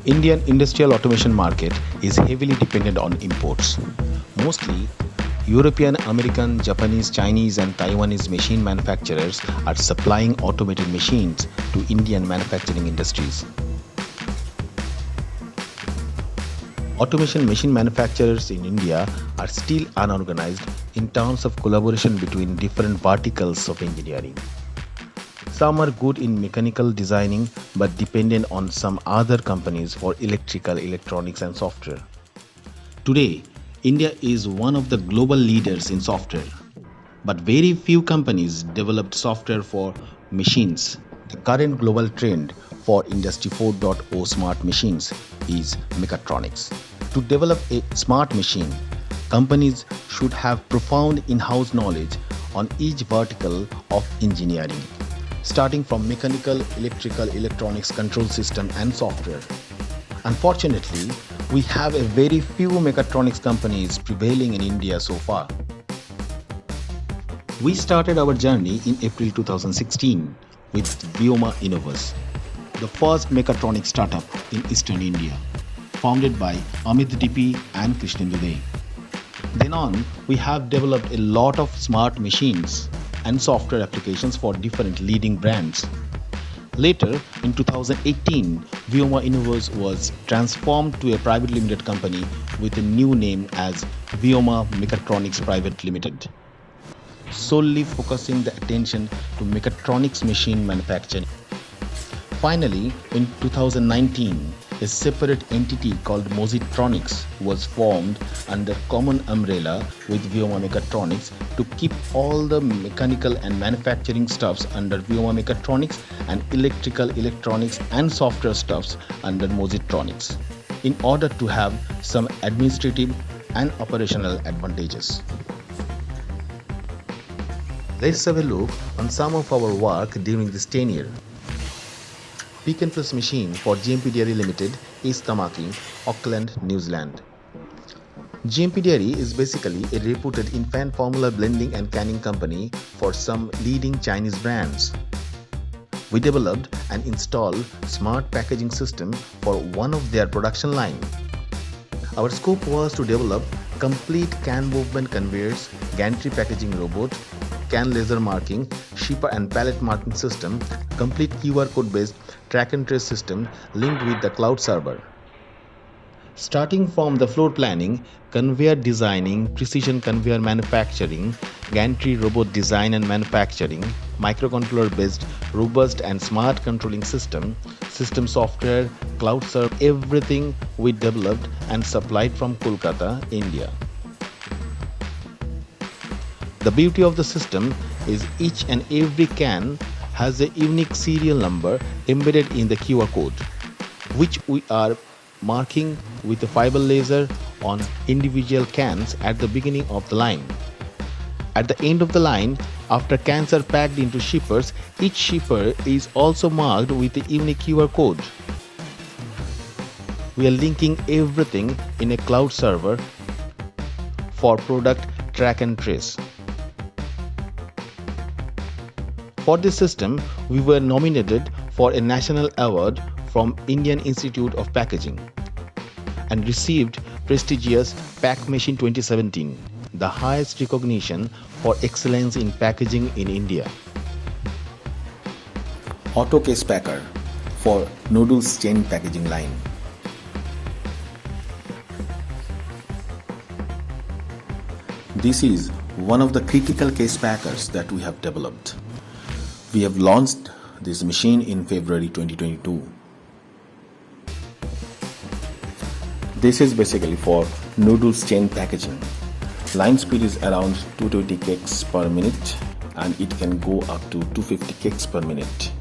Indian industrial automation market is heavily dependent on imports. Mostly, European, American, Japanese, Chinese and Taiwanese machine manufacturers are supplying automated machines to Indian manufacturing industries. Automation machine manufacturers in India are still unorganized in terms of collaboration between different verticals of engineering. Some are good in mechanical designing but dependent on some other companies for electrical, electronics and software. Today, India is one of the global leaders in software, but very few companies developed software for machines. The current global trend for Industry 4.0 smart machines is Mechatronics. To develop a smart machine, companies should have profound in-house knowledge on each vertical of engineering, starting from mechanical, electrical, electronics, control system and software. Unfortunately, we have a very few mechatronics companies prevailing in India so far. We started our journey in April 2016 with Vyoma Innovas, the first mechatronics startup in Eastern India, founded by Amit DP and Krishnendu Dey. Then on, we have developed a lot of smart machines and software applications for different leading brands. Later, in 2018, Vyoma Innovas was transformed to a private limited company with a new name as Vyoma Mechatronics Private Limited, solely focusing the attention to mechatronics machine manufacturing. Finally, in 2019, a separate entity called Mozi Tronics was formed under common umbrella with Vyoma Mechatronics to keep all the mechanical and manufacturing stuffs under Vyoma Mechatronics and electrical, electronics and software stuffs under Mozi Tronics, in order to have some administrative and operational advantages. Let's have a look on some of our work during this tenure. Pick and Press machine for GMP Dairy Limited is Tamaki, Auckland, New Zealand. GMP Dairy is basically a reputed infant formula blending and canning company for some leading Chinese brands. We developed and installed smart packaging system for one of their production line. Our scope was to develop complete can movement conveyors, gantry packaging robot, can laser marking, shipper and pallet marking system, complete QR code based track and trace system linked with the cloud server. Starting from the floor planning, conveyor designing, precision conveyor manufacturing, gantry robot design and manufacturing, microcontroller based robust and smart controlling system software, cloud server, everything we developed and supplied from Kolkata, India. The beauty of the system is each and every can has a unique serial number embedded in the QR code, which we are marking with a fiber laser on individual cans at the beginning of the line. At the end of the line, after cans are packed into shippers, each shipper is also marked with a unique QR code. We are linking everything in a cloud server for product track and trace. For this system, we were nominated for a national award from Indian Institute of Packaging and received prestigious Pack Machine 2017, the highest recognition for excellence in packaging in India. Auto Case Packer for noodles chain packaging line. This is one of the critical case packers that we have developed. We have launched this machine in February 2022. This is basically for noodles chain packaging. Line speed is around 220 cakes per minute and it can go up to 250 cakes per minute.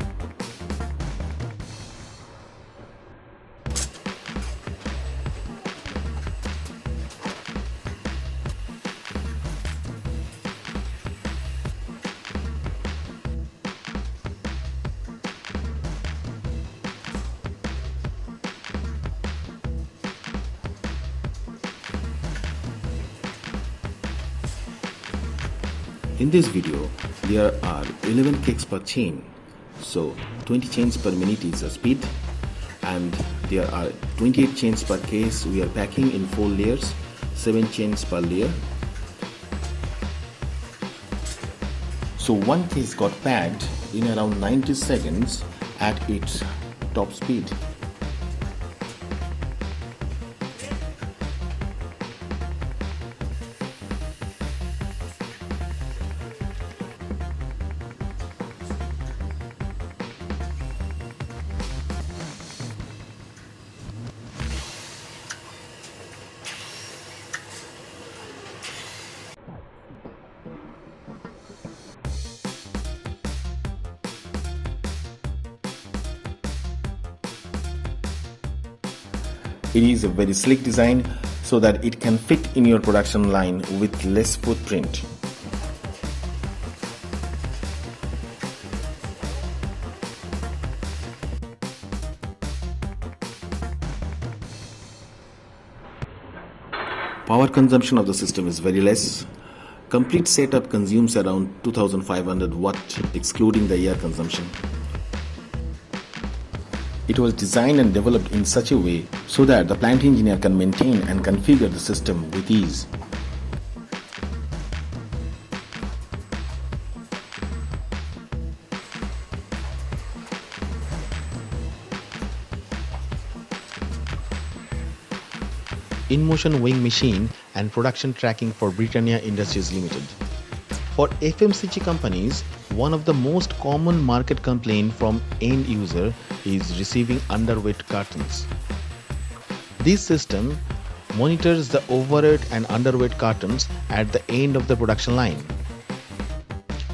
In this video, there are 11 cakes per chain, so 20 chains per minute is the speed, and there are 28 chains per case. We are packing in 4 layers, 7 chains per layer. So one case got packed in around 90 seconds at its top speed. It is a very sleek design so that it can fit in your production line with less footprint. Power consumption of the system is very less. Complete setup consumes around 2500 watt excluding the air consumption. It was designed and developed in such a way so that the plant engineer can maintain and configure the system with ease. In-motion weighing machine and production tracking for Britannia Industries Limited. For FMCG companies, one of the most common market complaint from end user is receiving underweight cartons. This system monitors the overweight and underweight cartons at the end of the production line.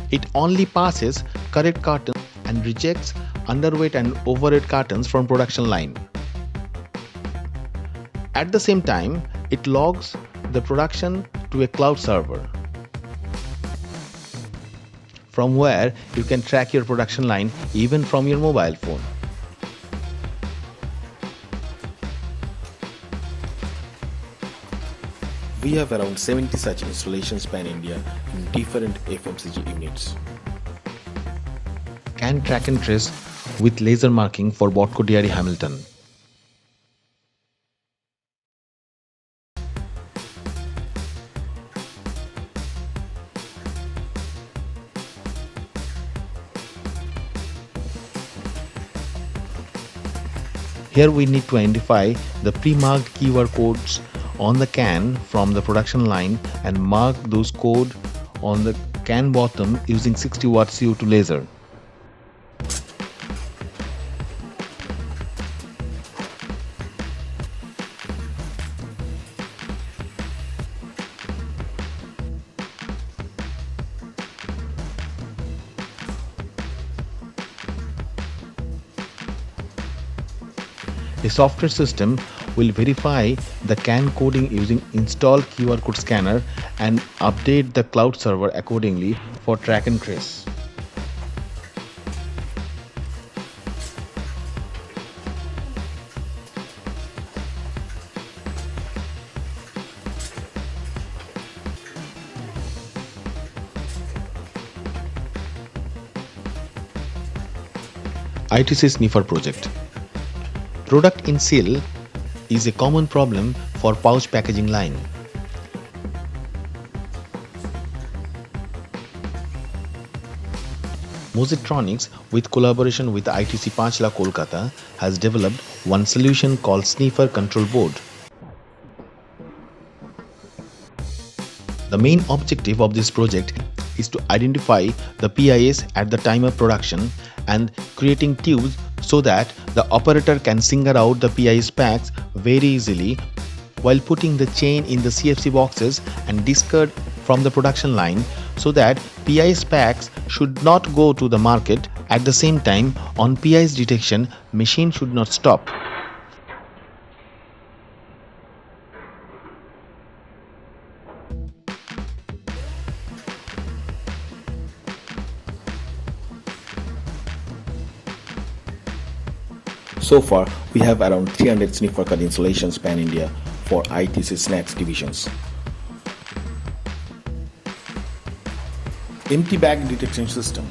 It only passes correct cartons and rejects underweight and overweight cartons from production line. At the same time, it logs the production to a cloud server, from where you can track your production line even from your mobile phone. We have around 70 such installations pan-India in different FMCG units. Can track and trace with laser marking for Botco Dairy Hamilton. Here we need to identify the pre-marked QR codes on the can from the production line and mark those codes on the can bottom using 60 watt CO2 laser. A software system will verify the can coding using install QR code scanner and update the cloud server accordingly for track and trace. ITC Sniffer Project. Product in seal is a common problem for pouch packaging line. Mozi Tronics, with collaboration with ITC Panchla Kolkata, has developed one solution called Sniffer Control Board. The main objective of this project is to identify the PIS at the time of production and creating tubes so that the operator can single out the PIS packs very easily while putting the chain in the CFC boxes and discard from the production line so that PIS packs should not go to the market. At the same time, on PIS detection, machine should not stop. So far, we have around 300 sniffer cut installations pan-India for ITC snacks divisions. Empty bag detection system.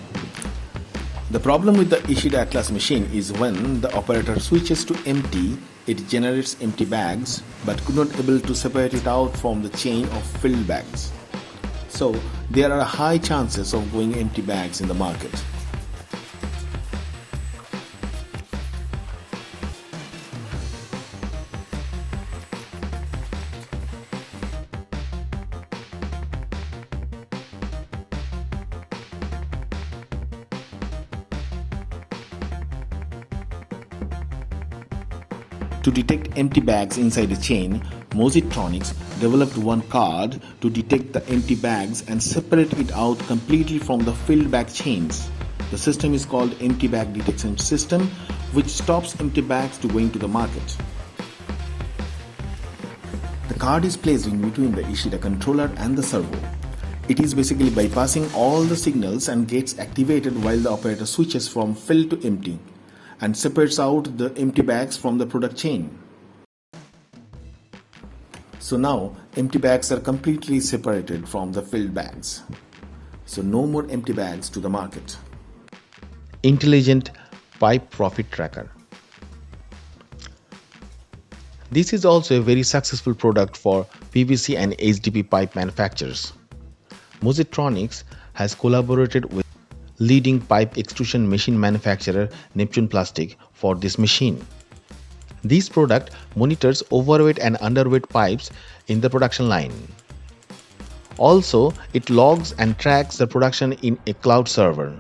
The problem with the Ishida Atlas machine is when the operator switches to empty, it generates empty bags but could not able to separate it out from the chain of filled bags. So there are high chances of going empty bags in the market. To detect empty bags inside a chain, Mozi Tronics developed one card to detect the empty bags and separate it out completely from the filled bag chains. The system is called Empty Bag Detection System, which stops empty bags to going to the market. The card is placed in between the Ishida controller and the servo. It is basically bypassing all the signals and gets activated while the operator switches from fill to empty and separates out the empty bags from the product chain. So now empty bags are completely separated from the filled bags. So no more empty bags to the market. Intelligent Pipe Profit Tracker. This is also a very successful product for PVC and HDPE pipe manufacturers. Mozi Tronics has collaborated with leading pipe extrusion machine manufacturer Neptune Plastic for this machine. This product monitors overweight and underweight pipes in the production line. Also, it logs and tracks the production in a cloud server.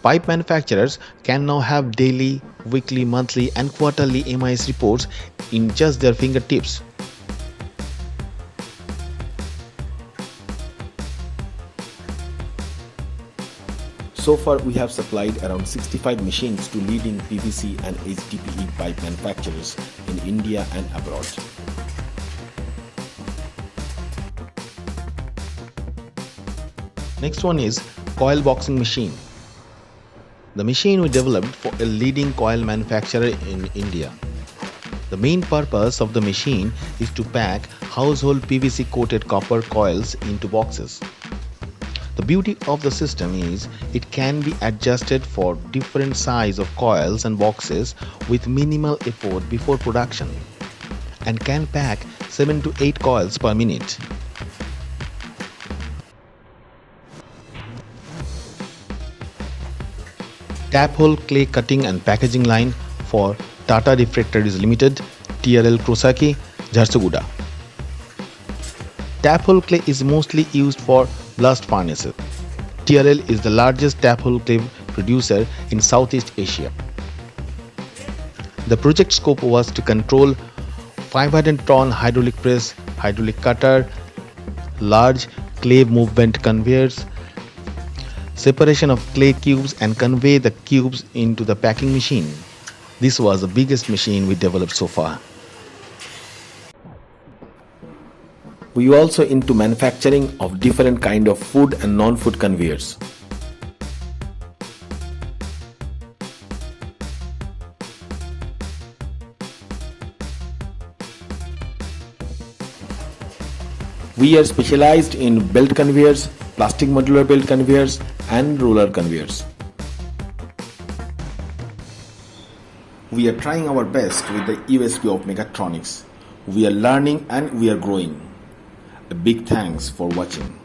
Pipe manufacturers can now have daily, weekly, monthly and quarterly MIS reports in just their fingertips. So far, we have supplied around 65 machines to leading PVC and HDPE pipe manufacturers in India and abroad. Next one is coil boxing machine. The machine we developed for a leading coil manufacturer in India. The main purpose of the machine is to pack household PVC coated copper coils into boxes. The beauty of the system is it can be adjusted for different size of coils and boxes with minimal effort before production and can pack 7 to 8 coils per minute. Taphole clay cutting and packaging line for Tata Refractories Limited, TRL Krosaki, Jharsuguda. Taphole clay is mostly used for blast furnaces. TRL is the largest taphole clay producer in Southeast Asia. The project scope was to control 500-ton hydraulic press, hydraulic cutter, large clay movement conveyors, separation of clay cubes and convey the cubes into the packing machine. This was the biggest machine we developed so far. We are also into manufacturing of different kind of food and non-food conveyors. We are specialized in belt conveyors, plastic modular belt conveyors and roller conveyors. We are trying our best with the USP of Mechatronics. We are learning and we are growing. A big thanks for watching.